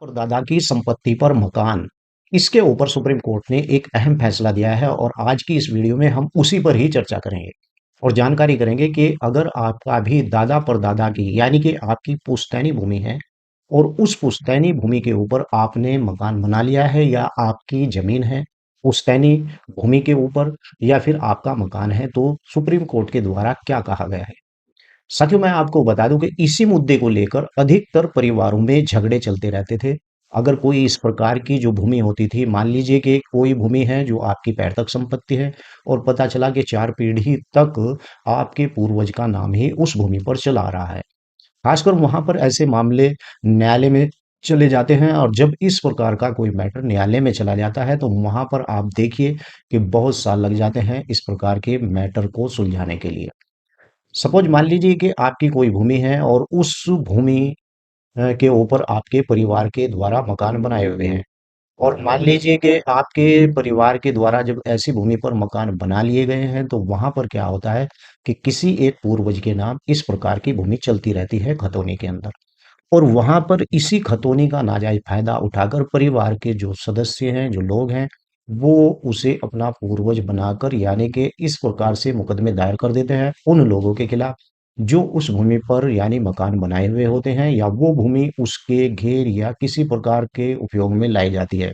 और दादा की संपत्ति पर मकान, इसके ऊपर सुप्रीम कोर्ट ने एक अहम फैसला दिया है और आज की इस वीडियो में हम उसी पर ही चर्चा करेंगे और जानकारी करेंगे कि अगर आपका भी दादा परदादा की यानी कि आपकी पुश्तैनी भूमि है और उस पुश्तैनी भूमि के ऊपर आपने मकान बना लिया है या आपकी जमीन है पुश्तैनी भूमि के ऊपर या फिर आपका मकान है, तो सुप्रीम कोर्ट के द्वारा क्या कहा गया है। साथियों, मैं आपको बता दूं कि इसी मुद्दे को लेकर अधिकतर परिवारों में झगड़े चलते रहते थे। अगर कोई इस प्रकार की जो भूमि होती थी, मान लीजिए कि कोई भूमि है जो आपकी पैतृक संपत्ति है और पता चला कि 4 पीढ़ी तक आपके पूर्वज का नाम ही उस भूमि पर चला आ रहा है। खासकर वहां पर ऐसे मामले न्यायालय में चले जाते हैं और जब इस प्रकार का कोई मैटर न्यायालय में चला जाता है तो वहां पर आप देखिए कि बहुत साल लग जाते हैं इस प्रकार के मैटर को सुलझाने के लिए। सपोज मान लीजिए कि आपकी कोई भूमि है और उस भूमि के ऊपर आपके परिवार के द्वारा मकान बनाए हुए हैं और मान लीजिए कि आपके परिवार के द्वारा जब ऐसी भूमि पर मकान बना लिए गए हैं तो वहां पर क्या होता है कि किसी एक पूर्वज के नाम इस प्रकार की भूमि चलती रहती है खतौनी के अंदर और वहां पर इसी खतौनी का नाजायज फायदा उठाकर परिवार के जो सदस्य हैं, जो लोग हैं, वो उसे अपना पूर्वज बनाकर यानी कि इस प्रकार से मुकदमे दायर कर देते हैं उन लोगों के खिलाफ जो उस भूमि पर यानी मकान बनाए हुए होते हैं या वो भूमि उसके घेर या किसी प्रकार के उपयोग में लाई जाती है।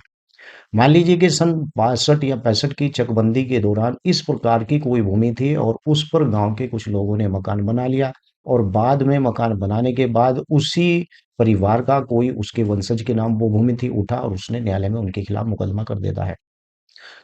मान लीजिए कि सन 62 या 65 की चकबंदी के दौरान इस प्रकार की कोई भूमि थी और उस पर गांव के कुछ लोगों ने मकान बना लिया और बाद में मकान बनाने के बाद उसी परिवार का कोई उसके वंशज के नाम वो भूमि थी उठा और उसने न्यायालय में उनके खिलाफ मुकदमा कर देता है।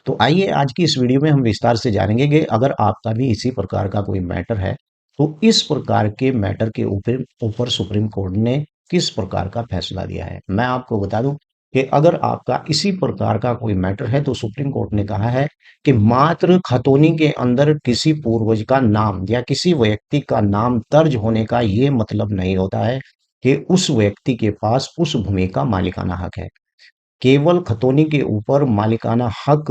तो आइए आज की इस वीडियो में हम विस्तार से जानेंगे कि अगर आपका भी इसी प्रकार का कोई मैटर है तो इस प्रकार के मैटर के ऊपर ऊपर सुप्रीम कोर्ट ने किस प्रकार का फैसला दिया है। मैं आपको बता दूं कि अगर आपका इसी प्रकार का कोई मैटर है तो सुप्रीम कोर्ट ने कहा है कि मात्र खतौनी के अंदर किसी पूर्वज का नाम या किसी व्यक्ति का नाम दर्ज होने का ये मतलब नहीं होता है कि उस व्यक्ति के पास उस भूमि का मालिकाना हक है। केवल खतौनी के ऊपर मालिकाना हक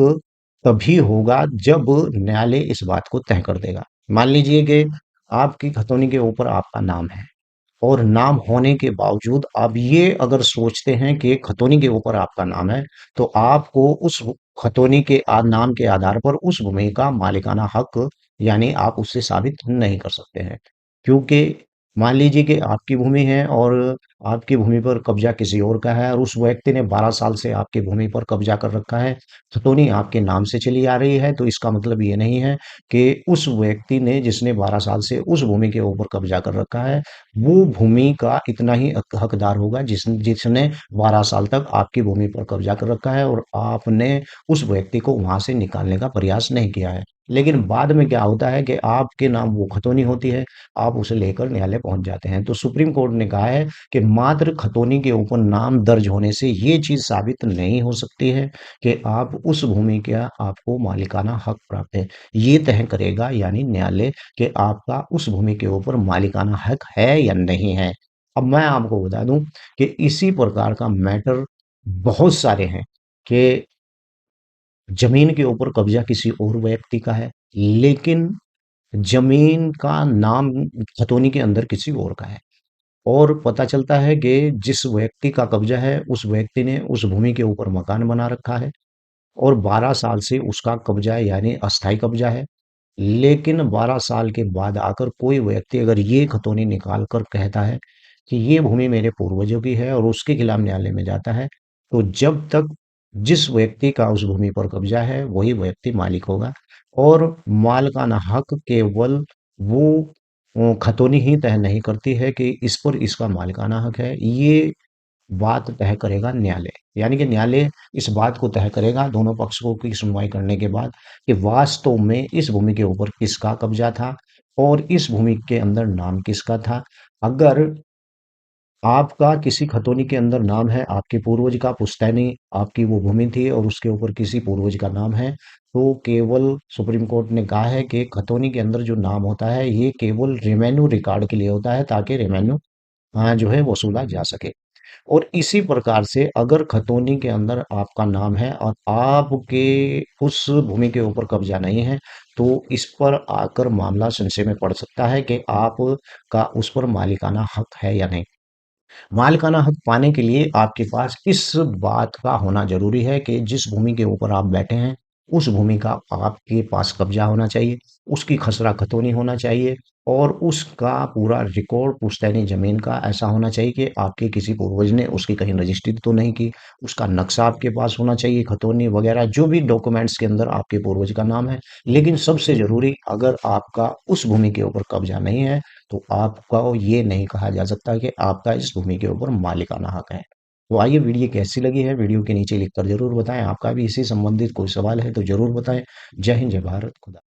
तभी होगा जब न्यायालय इस बात को तय कर देगा। मान लीजिए कि आपकी खतौनी के ऊपर आपका नाम है और नाम होने के बावजूद आप ये अगर सोचते हैं कि खतौनी के ऊपर आपका नाम है, तो आपको उस खतौनी के नाम के आधार पर उस भूमि का मालिकाना हक यानी आप उससे साबित नहीं कर सकते हैं। क्योंकि मान लीजिए कि आपकी भूमि है और आपकी भूमि पर कब्जा किसी और का है और उस व्यक्ति ने 12 साल से आपकी भूमि पर कब्जा कर रखा है, खतौनी आपके नाम से चली आ रही है, तो इसका मतलब ये नहीं है कि उस व्यक्ति ने जिसने 12 साल से उस भूमि के ऊपर कब्जा कर रखा है वो भूमि का इतना ही हकदार होगा जिसने 12 साल तक आपकी भूमि पर कब्जा कर रखा है और आपने उस व्यक्ति को वहां से निकालने का प्रयास नहीं किया है। लेकिन बाद में क्या होता है कि आपके नाम वो खतौनी होती है, आप उसे लेकर न्यायालय पहुंच जाते हैं। तो सुप्रीम कोर्ट ने कहा है कि मात्र खतौनी के ऊपर नाम दर्ज होने से ये चीज साबित नहीं हो सकती है कि आप उस भूमि का आपको मालिकाना हक प्राप्त है। ये तय करेगा यानी न्यायालय कि आपका उस भूमि के ऊपर मालिकाना हक है या नहीं है। अब मैं आपको बता दूं कि इसी प्रकार का मैटर बहुत सारे हैं कि जमीन के ऊपर कब्जा किसी और व्यक्ति का है, लेकिन जमीन का नाम खतौनी के अंदर किसी और का है और पता चलता है कि जिस व्यक्ति का कब्जा है उस व्यक्ति ने उस भूमि के ऊपर मकान बना रखा है और 12 साल से उसका कब्जा यानी अस्थाई कब्जा है। लेकिन 12 साल के बाद आकर कोई व्यक्ति अगर ये खतौनी निकाल कर कहता है कि ये भूमि मेरे पूर्वजों की है और उसके खिलाफ न्यायालय में जाता है, तो जब तक जिस व्यक्ति का उस भूमि पर कब्जा है वही व्यक्ति मालिक होगा और मालिकाना हक केवल वो खतौनी ही तय नहीं करती है कि इस पर इसका मालिकाना हक है। ये बात तय करेगा न्यायालय, यानी कि न्यायालय इस बात को तय करेगा दोनों पक्षों की सुनवाई करने के बाद कि वास्तव में इस भूमि के ऊपर किसका कब्जा था और इस भूमि के अंदर नाम किसका था। अगर आपका किसी खतौनी के अंदर नाम है, आपके पूर्वज का पुश्तैनी आपकी वो भूमि थी और उसके ऊपर किसी पूर्वज का नाम है, तो केवल सुप्रीम कोर्ट ने कहा है कि खतौनी के अंदर जो नाम होता है ये केवल रेवेन्यू रिकॉर्ड के लिए होता है ताकि रेवेन्यू जो है वसूला जा सके। और इसी प्रकार से अगर खतौनी के अंदर आपका नाम है और आपके उस भूमि के ऊपर कब्जा नहीं है, तो इस पर आकर मामला संशय में पड़ सकता है कि आपका उस पर मालिकाना हक है या नहीं। मालिकाना हक पाने के लिए आपके पास इस बात का होना ज़रूरी है कि जिस भूमि के ऊपर आप बैठे हैं, उस भूमि का आपके पास कब्ज़ा होना चाहिए, उसकी खसरा-खतौनी होना चाहिए और उसका पूरा रिकॉर्ड पुश्तैनी ज़मीन का ऐसा होना चाहिए कि आपके किसी पूर्वज ने उसकी कहीं रजिस्ट्री तो नहीं की, उसका नक्शा आपके पास होना चाहिए, खतौनी वगैरह जो भी डॉक्यूमेंट्स के अंदर आपके पूर्वज का नाम है। लेकिन सबसे ज़रूरी, अगर आपका उस भूमि के ऊपर कब्ज़ा नहीं है, तो आपका ये नहीं कहा जा सकता कि आपका इस भूमि के ऊपर मालिकाना हक है। तो आइए, वीडियो कैसी लगी है, वीडियो के नीचे लिखकर ज़रूर बताएँ। आपका भी इसी संबंधित कोई सवाल है तो ज़रूर बताएँ। जय हिंद, जय भारत, खुदा